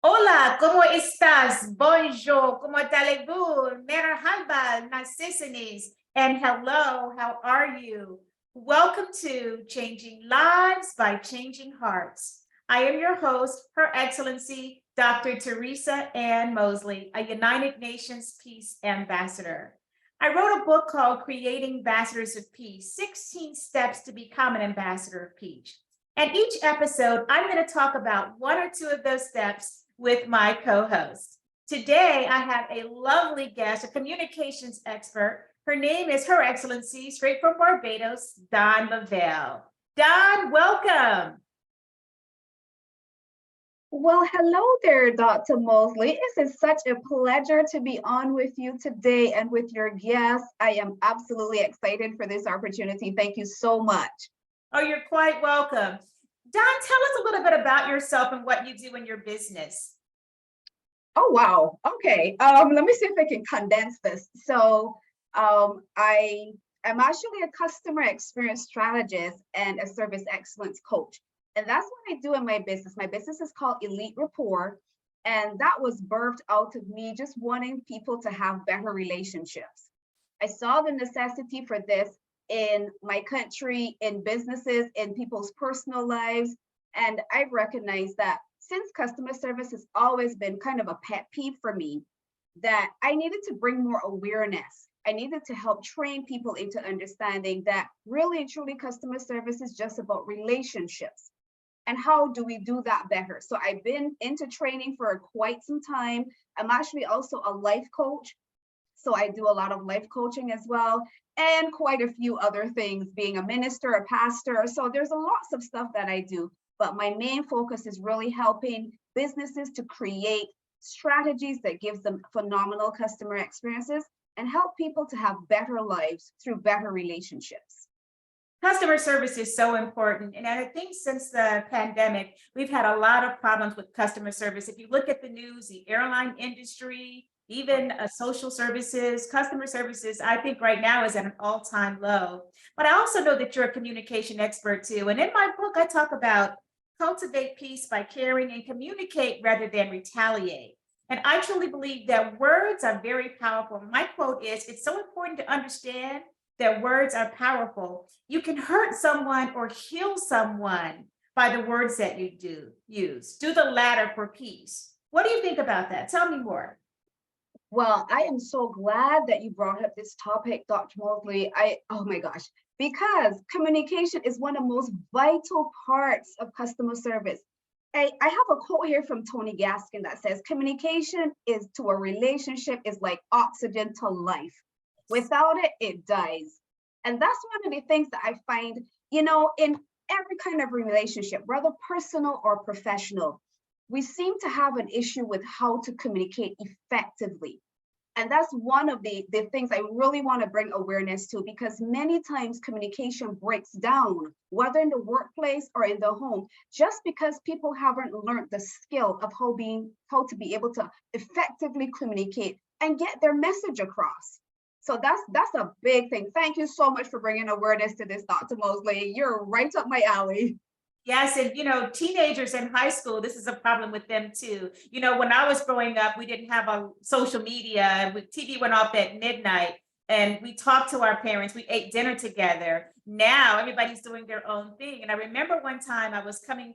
Hola, ¿cómo estás? Bonjour, ¿cómo allez-vous? Merhaba, nasisines. And hello, how are you? Welcome to Changing Lives by Changing Hearts. I am your host, Her Excellency, Dr. Theresa Moseley, a United Nations Peace Ambassador. I wrote a book called Creating Ambassadors of Peace, 16 Steps to Become an Ambassador of Peace. And each episode, I'm going to talk about one or two of those steps with my co-host. Today, I have a lovely guest, a communications expert. Her name is Her Excellency, straight from Barbados, Don Lavelle. Don, welcome. Well, hello there, Dr. Moseley. It is such a pleasure to be on with you today and with your guests. I am absolutely excited for this opportunity. Thank you so much. Oh, you're quite welcome. Don, tell us a little bit about yourself and what you do in your business. Oh, wow. Okay. Let me see if I can condense this. I am actually a customer experience strategist and a service excellence coach. And that's what I do in my business. My business is called Elite Rapport. And that was birthed out of me just wanting people to have better relationships. I saw the necessity for this in my country, in businesses, in people's personal lives. And I've recognized that since customer service has always been kind of a pet peeve for me, that I needed to bring more awareness. I needed to help train people into understanding that really and truly customer service is just about relationships. And how do we do that better? So I've been into training for quite some time. I'm actually also a life coach. So I do a lot of life coaching as well, and quite a few other things, being a minister, a pastor. So there's a lots of stuff that I do, but my main focus is really helping businesses to create strategies that gives them phenomenal customer experiences and help people to have better lives through better relationships. Customer service is so important. And I think since the pandemic, we've had a lot of problems with customer service. If you look at the news, the airline industry, even social services, customer services, I think right now is at an all-time low. But I also know that you're a communication expert too. And in my book, I talk about cultivate peace by caring and communicate rather than retaliate. And I truly believe that words are very powerful. My quote is, it's so important to understand that words are powerful. You can hurt someone or heal someone by the words that you do use. Do the latter for peace. What do you think about that? Tell me more. Well, I am so glad that you brought up this topic, Dr. Mosley. Oh my gosh, because communication is one of the most vital parts of customer service. I have a quote here from Tony Gaskin that says, communication is to a relationship is like oxygen to life. Without it, it dies. And that's one of the things that I find, in every kind of relationship, whether personal or professional, we seem to have an issue with how to communicate effectively. And that's one of the things I really want to bring awareness to, because many times communication breaks down, whether in the workplace or in the home, just because people haven't learned the skill of how to be able to effectively communicate and get their message across. So that's a big thing. Thank you so much for bringing awareness to this, Dr. Moseley. You're right up my alley. Yes, and teenagers in high school, this is a problem with them too. When I was growing up, we didn't have a social media. TV went off at midnight, and we talked to our parents. We ate dinner together. Now everybody's doing their own thing. And I remember one time I was going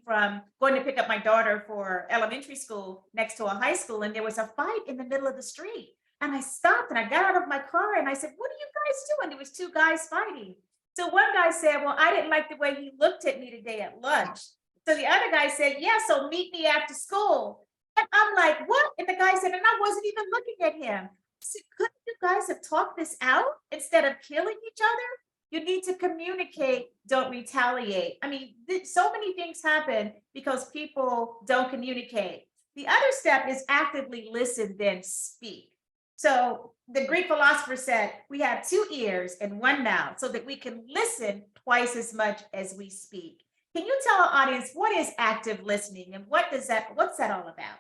to pick up my daughter for elementary school next to a high school, and there was a fight in the middle of the street. And I stopped and I got out of my car and I said, "What are you guys doing?" There was two guys fighting. So one guy said, "Well, I didn't like the way he looked at me today at lunch." So the other guy said, "Yeah, so meet me after school." And I'm like, "What?" And the guy said, and I wasn't even looking at him. I said, "Couldn't you guys have talked this out instead of killing each other? You need to communicate, don't retaliate." I mean, so many things happen because people don't communicate. The other step is actively listen, then speak. So the Greek philosopher said, we have two ears and one mouth so that we can listen twice as much as we speak. Can you tell our audience what is active listening and what's that all about?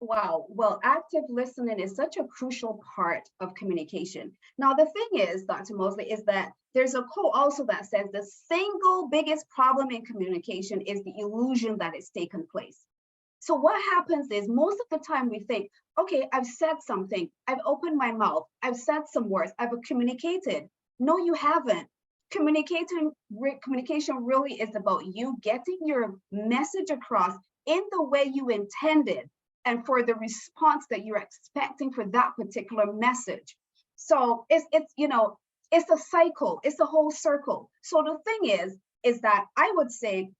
Wow. Well, active listening is such a crucial part of communication. Now, the thing is, Dr. Moseley, is that there's a quote also that says the single biggest problem in communication is the illusion that it's taken place. So what happens is most of the time we think, okay, I've said something, I've opened my mouth, I've said some words, I've communicated. No, you haven't. Communication really is about you getting your message across in the way you intended and for the response that you're expecting for that particular message. So it's you know, it's a cycle, it's a whole circle. So the thing is that I would say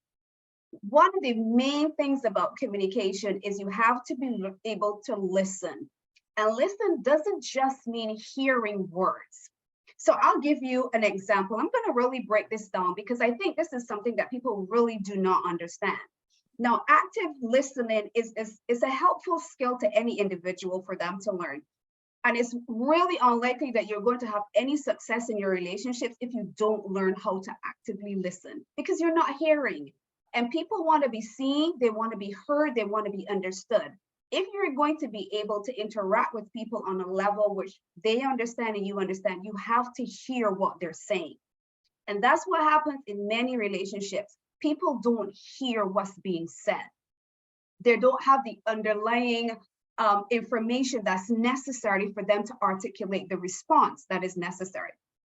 one of the main things about communication is you have to be able to listen. And listen doesn't just mean hearing words. So I'll give you an example. I'm going to really break this down because I think this is something that people really do not understand. Now, active listening is a helpful skill to any individual for them to learn. And it's really unlikely that you're going to have any success in your relationships if you don't learn how to actively listen, because you're not hearing. And people want to be seen, they want to be heard, they want to be understood. If you're going to be able to interact with people on a level which they understand and you understand, you have to hear what they're saying. And that's what happens in many relationships. People don't hear what's being said. They don't have the underlying information that's necessary for them to articulate the response that is necessary.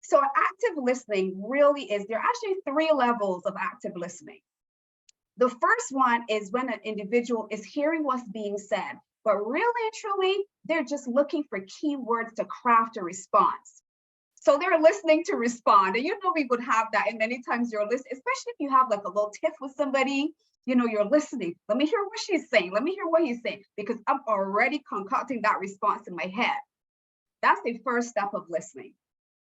So active listening really is, there are actually 3 levels of active listening. The first one is when an individual is hearing what's being said, but really and truly, they're just looking for keywords to craft a response. So they're listening to respond. And you know, we would have that. And many times you're listening, especially if you have like a little tiff with somebody, you know, you're listening. Let me hear what she's saying. Let me hear what he's saying, because I'm already concocting that response in my head. That's the first step of listening.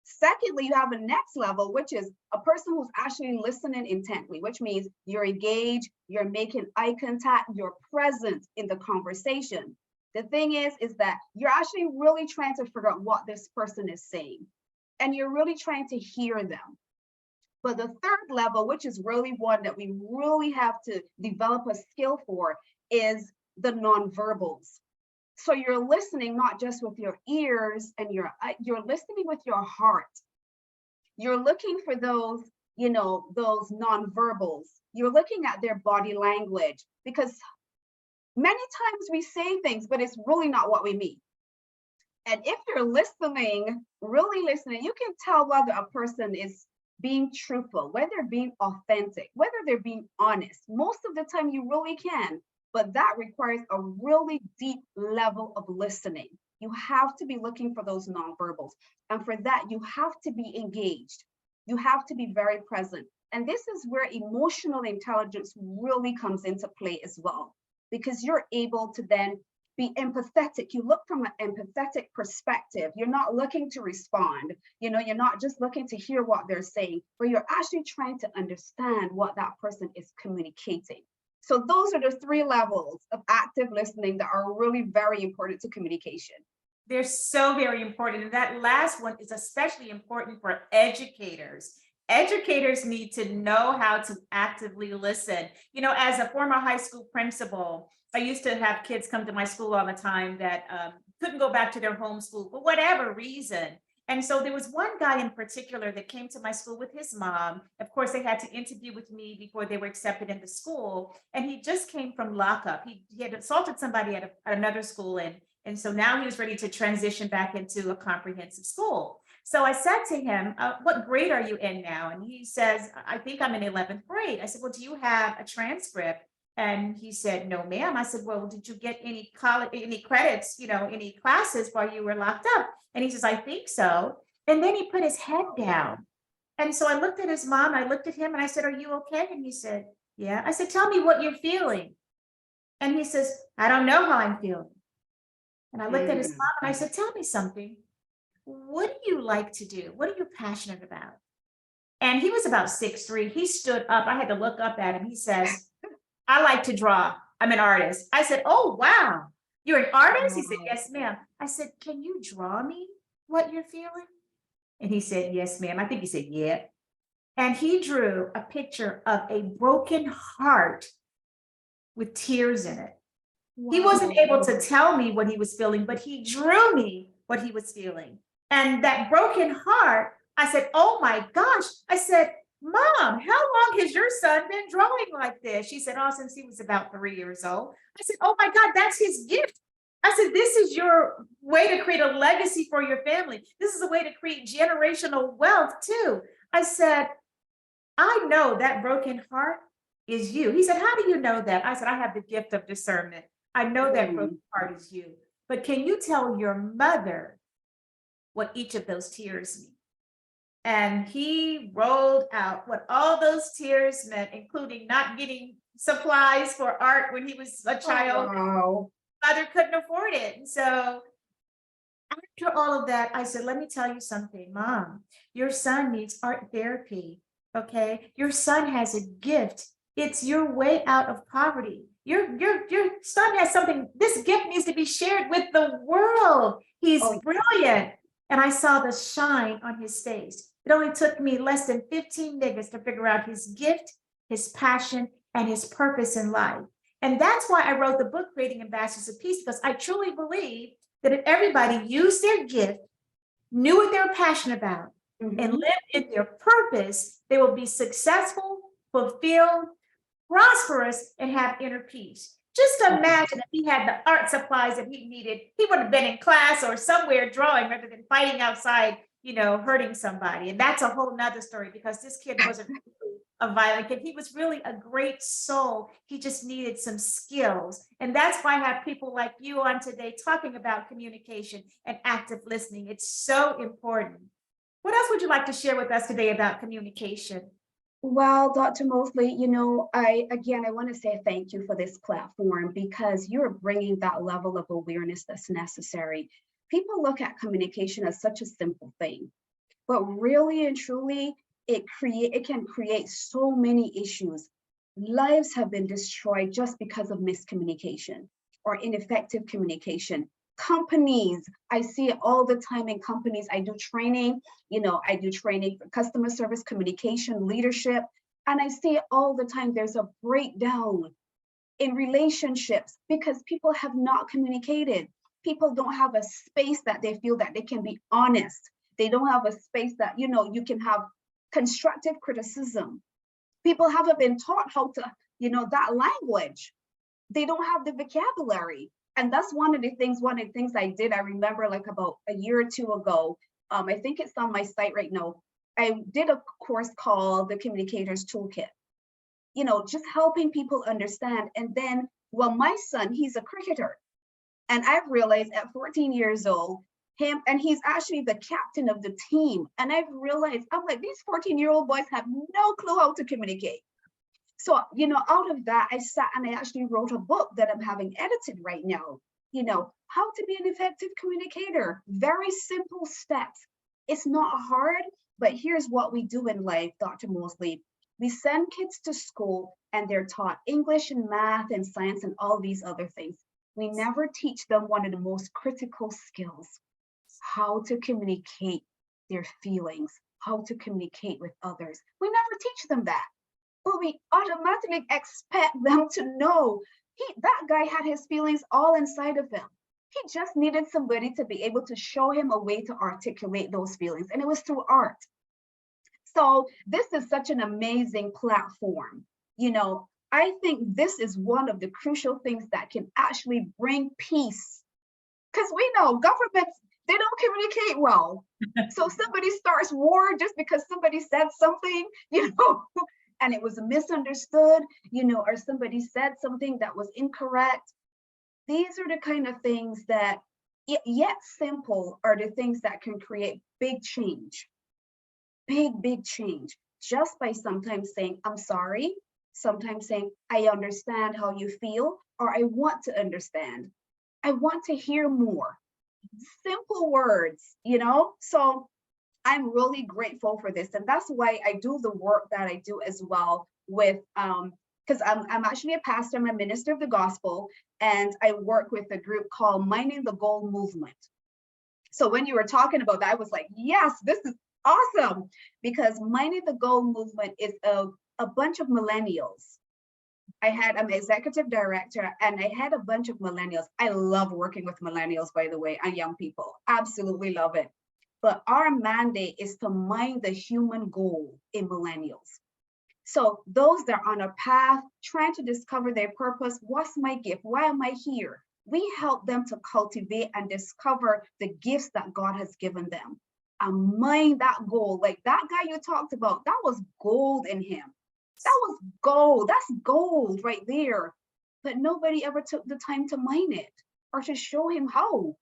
Secondly, you have a next level, which is a person who's actually listening intently, which means you're engaged, you're making eye contact, you're present in the conversation. The thing is that you're actually really trying to figure out what this person is saying, and you're really trying to hear them. But the third level, which is really one that we really have to develop a skill for, is the nonverbals. So you're listening not just with your ears and you're listening with your heart. You're looking for those, you know, those nonverbals. You're looking at their body language, because many times we say things, but it's really not what we mean. And if you're listening, really listening, you can tell whether a person is being truthful, whether they're being authentic, whether they're being honest. Most of the time you really can. But that requires a really deep level of listening. You have to be looking for those nonverbals. And for that, you have to be engaged. You have to be very present. And this is where emotional intelligence really comes into play as well, because you're able to then be empathetic. You look from an empathetic perspective. You're not looking to respond. You know, you're not just looking to hear what they're saying, but you're actually trying to understand what that person is communicating. So those are the 3 levels of active listening that are really very important to communication. They're so very important. And that last one is especially important for educators. Educators need to know how to actively listen. You know, as a former high school principal, I used to have kids come to my school all the time that couldn't go back to their home school for whatever reason. And so there was one guy in particular that came to my school with his mom. Of course, they had to interview with me before they were accepted into school. And he just came from lockup. He had assaulted somebody at another school. And so now he was ready to transition back into a comprehensive school. So I said to him, what grade are you in now? And he says, I think I'm in 11th grade. I said, well, do you have a transcript? And he said, no, ma'am. I said, well, did you get any college, any credits, you know, any classes while you were locked up? And he says, I think so. And then he put his head down. And so I looked at his mom, I looked at him and I said, are you okay? And he said, yeah. I said, tell me what you're feeling. And he says, I don't know how I'm feeling. And I looked at his mom and I said, tell me something. What do you like to do? What are you passionate about? And he was about 6'3". He stood up. I had to look up at him. He says, I like to draw. I'm an artist. I said, oh, wow. You're an artist? He said, yes, ma'am. I said, can you draw me what you're feeling? And he said, yes, ma'am. I think he said, yeah. And he drew a picture of a broken heart with tears in it. Wow. He wasn't able to tell me what he was feeling, but he drew me what he was feeling. And that broken heart, I said, oh my gosh. I said, Mom, how long has your son been drawing like this? She said, oh, since he was about 3 years old. I said, oh my God, that's his gift. I said, this is your way to create a legacy for your family. This is a way to create generational wealth too. I said, I know that broken heart is you. He said, how do you know that? I said, I have the gift of discernment. I know that broken heart is you. But can you tell your mother what each of those tears mean? And he rolled out what all those tears meant, including not getting supplies for art when he was a child. Wow. Mother couldn't afford it. And so after all of that, I said, let me tell you something, Mom. Your son needs art therapy. Okay. Your son has a gift. It's your way out of poverty. Your son has something. This gift needs to be shared with the world. He's brilliant. And I saw the shine on his face. It only took me less than 15 minutes to figure out his gift, his passion, and his purpose in life. And that's why I wrote the book, Creating Ambassadors of Peace, because I truly believe that if everybody used their gift, knew what they were passionate about, and lived in their purpose, they will be successful, fulfilled, prosperous, and have inner peace. Just imagine if he had the art supplies that he needed, he would have been in class or somewhere drawing rather than fighting outside, hurting somebody. And that's a whole nother story, because this kid wasn't really a violent kid. He was really a great soul. He just needed some skills. And that's why I have people like you on today talking about communication and active listening. It's so important. What else would you like to share with us today about communication? Well, Dr. Moseley, I want to say thank you for this platform, because you're bringing that level of awareness that's necessary. People look at communication as such a simple thing, but really and truly, it can create so many issues. Lives have been destroyed just because of miscommunication or ineffective communication. Companies, I see it all the time in companies. I do training, I do training for customer service, communication, leadership, and I see it all the time. There's a breakdown in relationships because people have not communicated. People don't have a space that they feel that they can be honest. They don't have a space that, you can have constructive criticism. People haven't been taught how to, that language. They don't have the vocabulary. And that's one of the things I did. I remember like about a year or two ago, I think it's on my site right now. I did a course called the Communicators Toolkit, just helping people understand. And then, well, my son, he's a cricketer. And I've realized at 14 years old, and he's actually the captain of the team. And I've realized, I'm like, these 14-year-old boys have no clue how to communicate. So, out of that, I sat and I actually wrote a book that I'm having edited right now, how to be an effective communicator. Very simple steps. It's not hard, but here's what we do in life, Dr. Moseley. We send kids to school and they're taught English and math and science and all these other things. We never teach them one of the most critical skills, how to communicate their feelings, how to communicate with others. We never teach them that. But we automatically expect them to know that guy had his feelings all inside of him. He just needed somebody to be able to show him a way to articulate those feelings. And it was through art. So this is such an amazing platform. I think this is one of the crucial things that can actually bring peace. Because we know governments, they don't communicate well. So somebody starts war just because somebody said something, and it was misunderstood, or somebody said something that was incorrect. These are the kind of things that, yet simple, are the things that can create big change, big change, just by sometimes saying, I'm sorry, sometimes saying, I understand how you feel, or I want to understand. I want to hear more. Simple words, So I'm really grateful for this. And that's why I do the work that I do as well with, because I'm actually a pastor, I'm a minister of the gospel, and I work with a group called Minding the Goal Movement. So when you were talking about that, I was like, yes, this is awesome, because Minding the Goal Movement is a bunch of millennials. I'm executive director, and I had a bunch of millennials. I love working with millennials, by the way, and young people. Absolutely love it. but our mandate is to mind the human goal in millennials. So those that are on a path trying to discover their purpose, what's my gift? Why am I here? We help them to cultivate and discover the gifts that God has given them and mind that goal. Like that guy you talked about, that was gold in him. That was gold. That's gold right there. But nobody ever took the time to mine it or to show him how.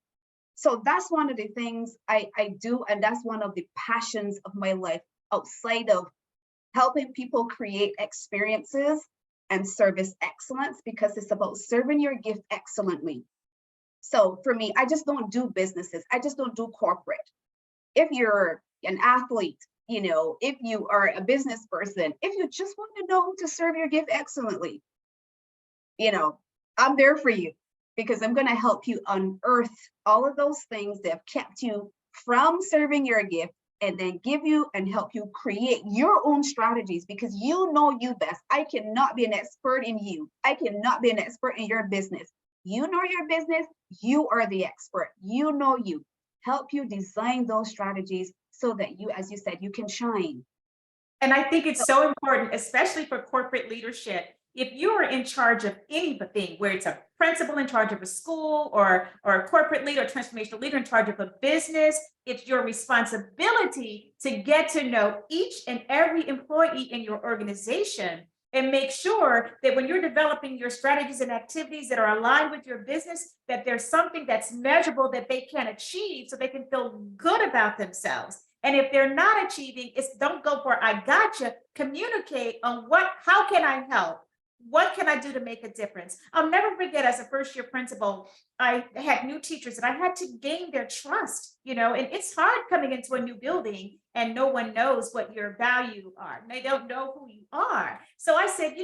So that's one of the things I do. And that's one of the passions of my life outside of helping people create experiences and service excellence, because it's about serving your gift excellently. So for me, I just don't do businesses. I just don't do corporate. If you're an athlete, if you are a business person, if you just want to know how to serve your gift excellently, I'm there for you, because I'm going to help you unearth all of those things that have kept you from serving your gift, and then give you and help you create your own strategies, because you know you best. I cannot be an expert in you. I cannot be an expert in your business. You know your business. You are the expert. You know you. Help you design those strategies so that you, as you said, you can shine. And I think it's so important, especially for corporate leadership. If you are in charge of anything, where it's a principal in charge of a school, or a corporate leader, or transformational leader in charge of a business, it's your responsibility to get to know each and every employee in your organization and make sure that when you're developing your strategies and activities that are aligned with your business, that there's something that's measurable that they can achieve so they can feel good about themselves. And if they're not achieving, it's don't go for I gotcha. Communicate on how can I help? What can I do to make a difference? I'll never forget, as a first year principal, I had new teachers and I had to gain their trust, and it's hard coming into a new building and no one knows what your value are. They don't know who you are. So I said,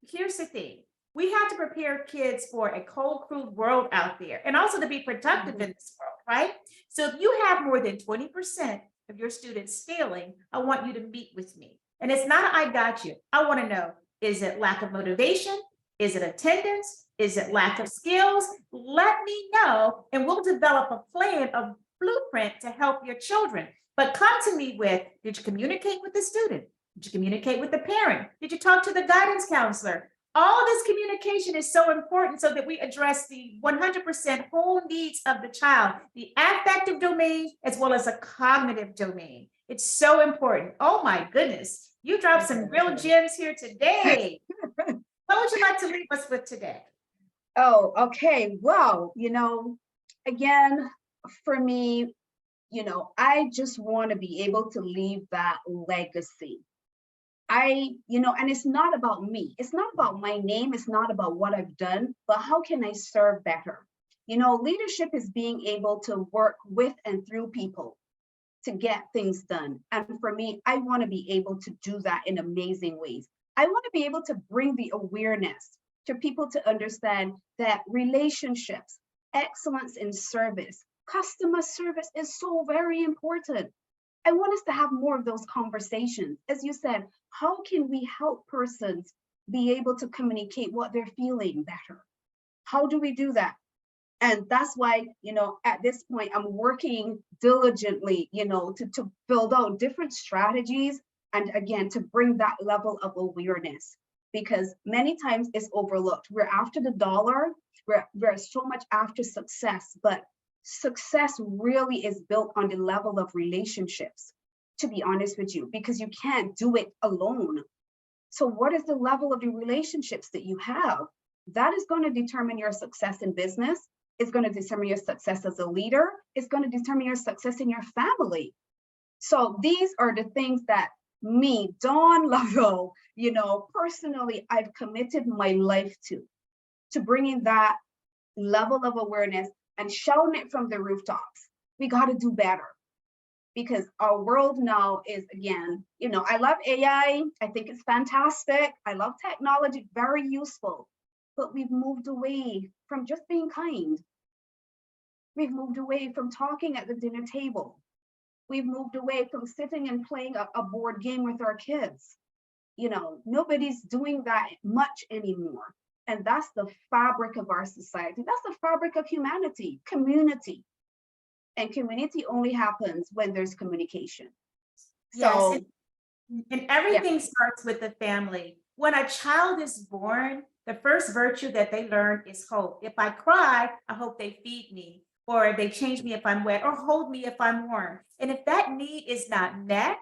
here's the thing. We have to prepare kids for a cold, crude world out there, and also to be productive in this world, right? So if you have more than 20% of your students failing, I want you to meet with me. And it's not I got you. I want to know, is it lack of motivation? Is it attendance? Is it lack of skills? Let me know, and we'll develop a plan, a blueprint to help your children. But come to me with, did you communicate with the student? Did you communicate with the parent? Did you talk to the guidance counselor? All this communication is so important so that we address the 100% whole needs of the child, the affective domain as well as a cognitive domain. It's so important. Oh my goodness. You dropped some real gems here today. What would you like to leave us with today? Oh, okay. Well, again, for me, I just want to be able to leave that legacy. And it's not about me. It's not about my name. It's not about what I've done, but how can I serve better? Leadership is being able to work with and through people to get things done. And for me, I want to be able to do that in amazing ways. I want to be able to bring the awareness to people to understand that relationships, excellence in service, customer service is so very important. I want us to have more of those conversations. As you said, how can we help persons be able to communicate what they're feeling better? How do we do that? And that's why, at this point, I'm working diligently, to build out different strategies. And again, to bring that level of awareness, because many times it's overlooked. We're after the dollar, we're so much after success, but success really is built on the level of relationships, to be honest with you, because you can't do it alone. So what is the level of the relationships that you have? That is going to determine your success in business. It's going to determine your success as a leader. It's going to determine your success in your family. So these are the things that me, Dawn Lovell, personally, I've committed my life to bringing that level of awareness and shouting it from the rooftops. We got to do better, because our world now is, again, I love AI. I think it's fantastic. I love technology, very useful, but we've moved away from just being kind. We've moved away from talking at the dinner table. We've moved away from sitting and playing a board game with our kids. Nobody's doing that much anymore. And that's the fabric of our society. That's the fabric of humanity, community. And community only happens when there's communication. Yes, So and yeah, everything starts with the family. When a child is born, the first virtue that they learn is hope. If I cry, I hope they feed me, or they change me if I'm wet, or hold me if I'm warm. And if that need is not met,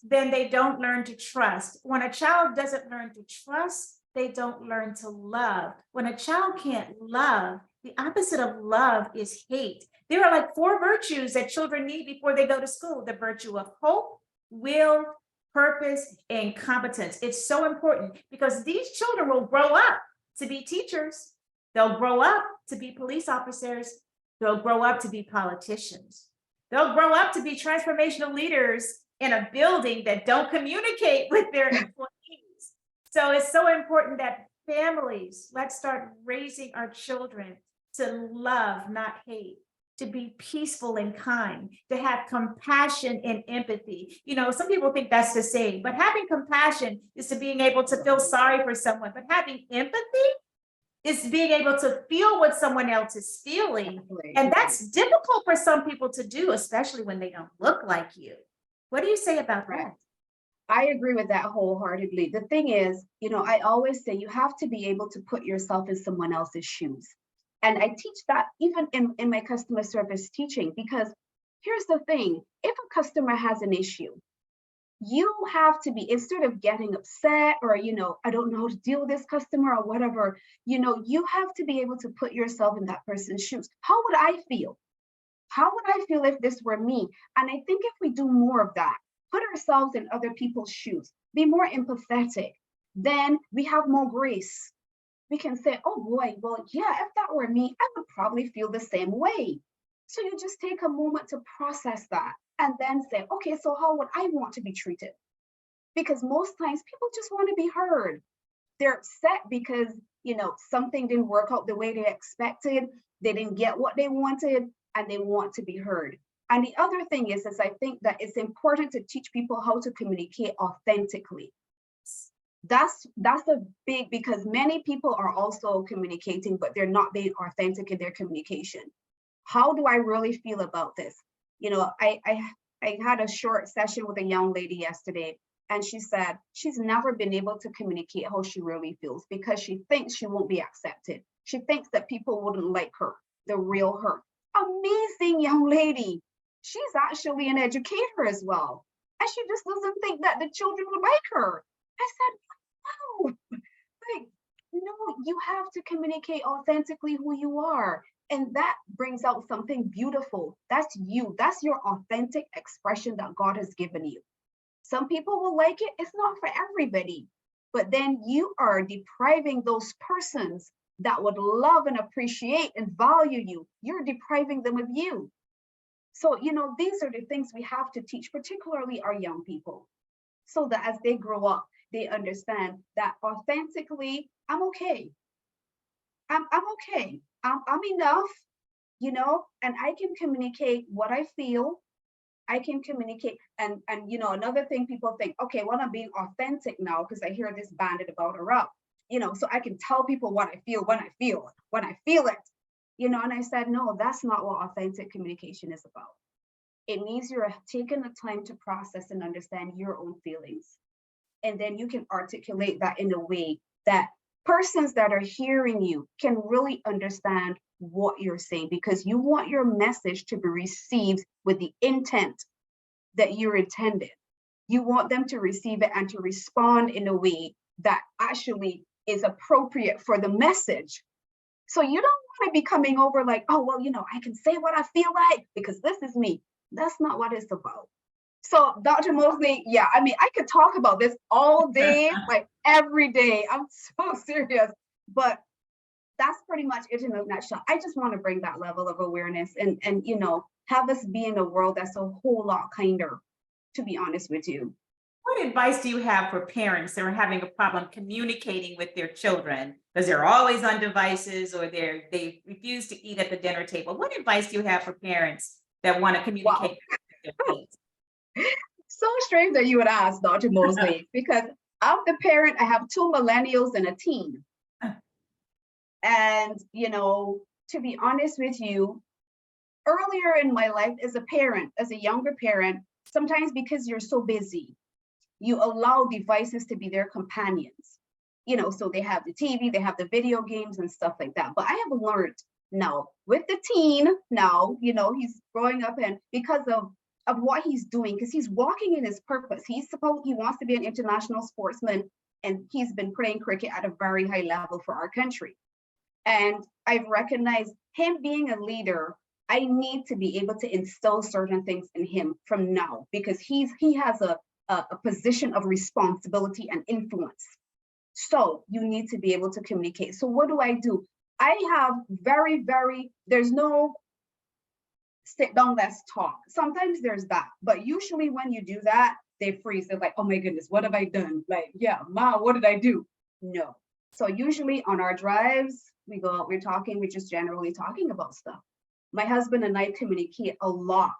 then they don't learn to trust. When a child doesn't learn to trust, they don't learn to love. When a child can't love, the opposite of love is hate. There are like four virtues that children need before they go to school: the virtue of hope, will, purpose, and competence. It's so important because these children will grow up to be teachers. They'll grow up to be police officers. They'll grow up to be politicians. They'll grow up to be transformational leaders in a building that don't communicate with their employees. So it's so important that families, let's start raising our children to love, not hate, to be peaceful and kind, to have compassion and empathy. You know, some people think that's the same, but having compassion is to being able to feel sorry for someone, but having empathy is being able to feel what someone else is feeling. exactly. And that's difficult for some people to do, especially when they don't look like you. What do you say about Right. that? I agree with that wholeheartedly. The thing is, I always say you have to be able to put yourself in someone else's shoes. And I teach that even in my customer service teaching, because here's the thing, if a customer has an issue, you have to be, instead of getting upset or, I don't know how to deal with this customer or whatever, you have to be able to put yourself in that person's shoes. How would I feel? How would I feel if this were me? And I think if we do more of that, put ourselves in other people's shoes, be more empathetic, then we have more grace. We can say, oh boy, well, yeah, if that were me, I would probably feel the same way. So you just take a moment to process that and then say, okay, so how would I want to be treated? Because most times people just want to be heard. They're upset because, something didn't work out the way they expected. They didn't get what they wanted and they want to be heard. And the other thing is I think that it's important to teach people how to communicate authentically. That's a big, because many people are also communicating, but they're not being authentic in their communication. How do I really feel about this? I had a short session with a young lady yesterday, and she said she's never been able to communicate how she really feels because she thinks she won't be accepted. She thinks that people wouldn't like her, the real her. Amazing young lady. She's actually an educator as well. And she just doesn't think that the children would like her. I said, no, like, no, you have to communicate authentically who you are. And that brings out something beautiful. That's you. That's your authentic expression that God has given you. Some people will like it. It's not for everybody. But then you are depriving those persons that would love and appreciate and value you. You're depriving them of you. So, these are the things we have to teach, particularly our young people, so that as they grow up, they understand that authentically, I'm okay. I'm okay. I'm enough, and I can communicate what I feel. I can communicate. And another thing people think, okay, well, I'm being authentic now because I hear this banded about or up, so I can tell people what I feel when I feel it. And I said, no, that's not what authentic communication is about. It means you're taking the time to process and understand your own feelings. And then you can articulate that in a way that persons that are hearing you can really understand what you're saying, because you want your message to be received with the intent that you're intended. You want them to receive it and to respond in a way that actually is appropriate for the message. So you don't want to be coming over like, oh, well, I can say what I feel like because this is me. That's not what it's about. So Dr. Moseley, yeah, I could talk about this all day, like every day. I'm so serious, but that's pretty much it in a nutshell. I just want to bring that level of awareness and have us be in a world that's a whole lot kinder, to be honest with you. What advice do you have for parents that are having a problem communicating with their children because they're always on devices or they refuse to eat at the dinner table? What advice do you have for parents that want to communicate with their kids? So strange that you would ask, Dr. Moseley, because I'm the parent. I have two millennials and a teen. And, to be honest with you, earlier in my life as a parent, as a younger parent, sometimes because you're so busy, you allow devices to be their companions. So they have the TV, they have the video games and stuff like that. But I have learned now with the teen now, he's growing up, and because of what he's doing, because he's walking in his purpose. He wants to be an international sportsman, and he's been playing cricket at a very high level for our country. And I've recognized him being a leader. I need to be able to instill certain things in him from now, because he has a position of responsibility and influence. So you need to be able to communicate. So what do? I have there's no sit down, let's talk. Sometimes there's that, but usually when you do that, they freeze. They're like, oh my goodness, what have I done? Like, yeah, Ma, what did I do? No. So usually on our drives, we go out, we're just generally talking about stuff. My husband and I communicate a lot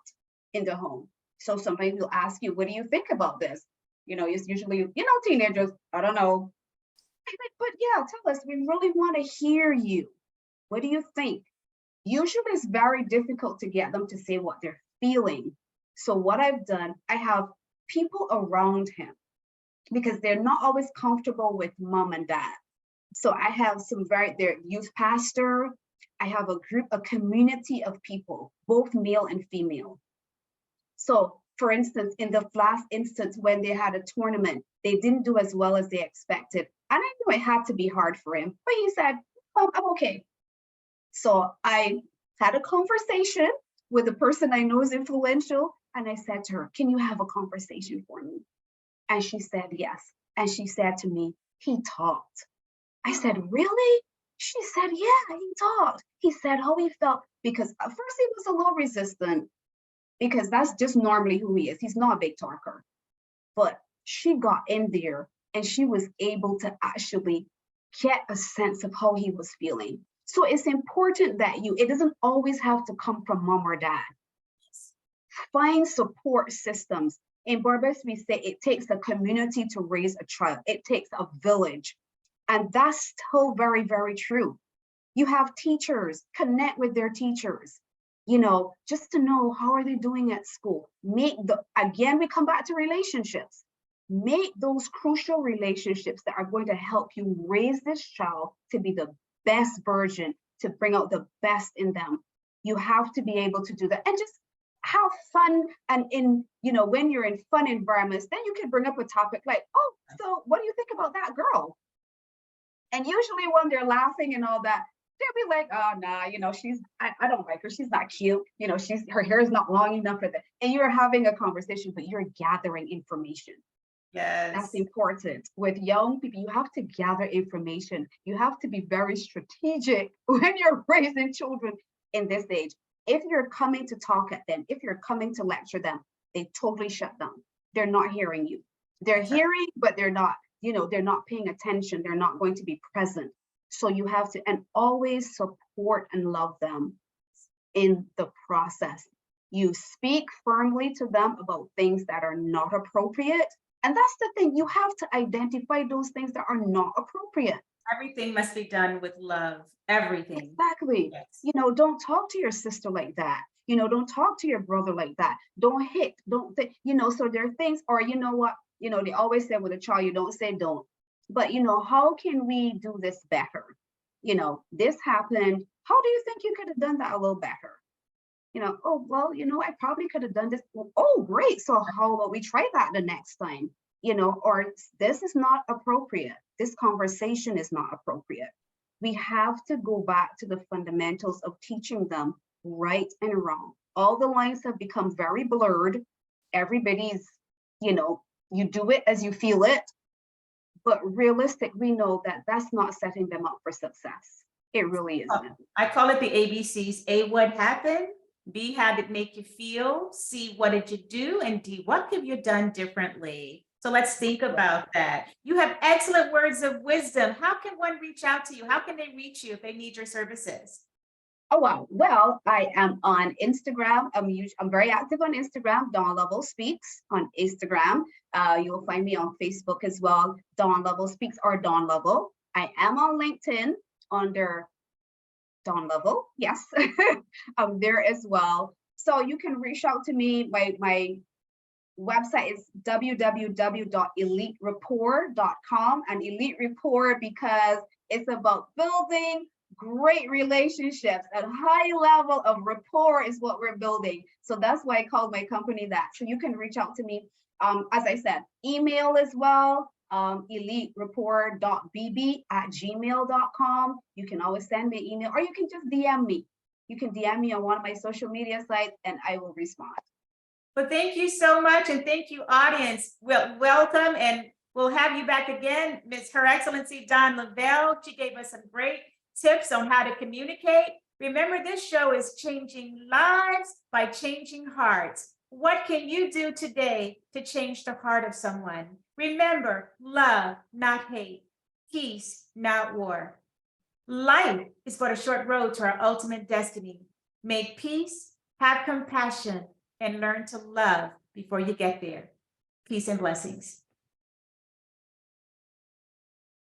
in the home. So somebody will ask you, what do you think about this? It's usually, teenagers, I don't know. But yeah, tell us, we really want to hear you. What do you think? Usually it's very difficult to get them to say what they're feeling. So what I've done, I have people around him, because they're not always comfortable with mom and dad. So I have their youth pastor. I have a community of people, both male and female. So for instance, in the last instance, when they had a tournament, they didn't do as well as they expected. And I knew it had to be hard for him, but he said, oh, I'm okay. So I had a conversation with a person I know is influential. And I said to her, can you have a conversation for me? And she said, yes. And she said to me, he talked. I said, really? She said, yeah, he talked. He said how he felt, because at first he was a little resistant, because that's just normally who he is. He's not a big talker. But she got in there and she was able to actually get a sense of how he was feeling. So it's important that it doesn't always have to come from mom or dad. Find support systems. In Barbados, we say it takes a community to raise a child. It takes a village. And that's still very, very true. You have teachers, connect with their teachers, just to know how are they doing at school. Again, we come back to relationships. Make those crucial relationships that are going to help you raise this child to be the best version, to bring out the best in them. You have to be able to do that, and just have fun. And when you're in fun environments, then you can bring up a topic like, oh, so what do you think about that girl? And usually when they're laughing and all that, they'll be like, oh, nah, I don't like her. She's not cute. Her hair is not long enough for that. And you're having a conversation, but you're gathering information. Yes. That's important. With young people, you have to gather information. You have to be very strategic when you're raising children in this age. If you're coming to talk at them, if you're coming to lecture them, they totally shut down. They're not hearing you. They're hearing, but they're not paying attention. They're not going to be present. So you have to, and always support and love them in the process. You speak firmly to them about things that are not appropriate. And that's the thing, you have to identify those things that are not appropriate. Everything must be done with love. Everything. Exactly. Yes. Don't talk to your sister like that. Don't talk to your brother like that. Don't hit, so there are things, or what, they always say with a child, you don't say don't. But, how can we do this better? This happened. How do you think you could have done that a little better? Oh, well, I probably could have done this. Oh, great. So how about we try that the next time? Or this is not appropriate. This conversation is not appropriate. We have to go back to the fundamentals of teaching them right and wrong. All the lines have become very blurred. Everybody's, you do it as you feel it. But realistic, we know that that's not setting them up for success. It really isn't. I call it the ABCs. A, what happened? B, how did it make you feel? C, what did you do? And D, what could you have done differently? So let's think about that. You have excellent words of wisdom. How can one reach out to you? How can they reach you if they need your services? Oh, wow. Well, I am on Instagram. I'm very active on Instagram. Dawn Lovell Speaks on Instagram. You'll find me on Facebook as well. Dawn Lovell Speaks or Dawn Lovell. I am on LinkedIn under Dawn level, yes, there as well. So you can reach out to me. My website is www.eliterapport.com, and Elite Rapport because it's about building great relationships. A high level of rapport is what we're building. So that's why I called my company that. So you can reach out to me. As I said, email as well, eliterapport.bb@gmail.com. You can always send me an email, or you can just DM me. You can DM me on one of my social media sites and I will respond. Well, thank you so much. And thank you, audience. Welcome. And we'll have you back again. Her Excellency Dawn Lavelle. She gave us some great tips on how to communicate. Remember, this show is changing lives by changing hearts. What can you do today to change the heart of someone? Remember, love, not hate. Peace, not war. Life is but a short road to our ultimate destiny. Make peace, have compassion, and learn to love before you get there. Peace and blessings.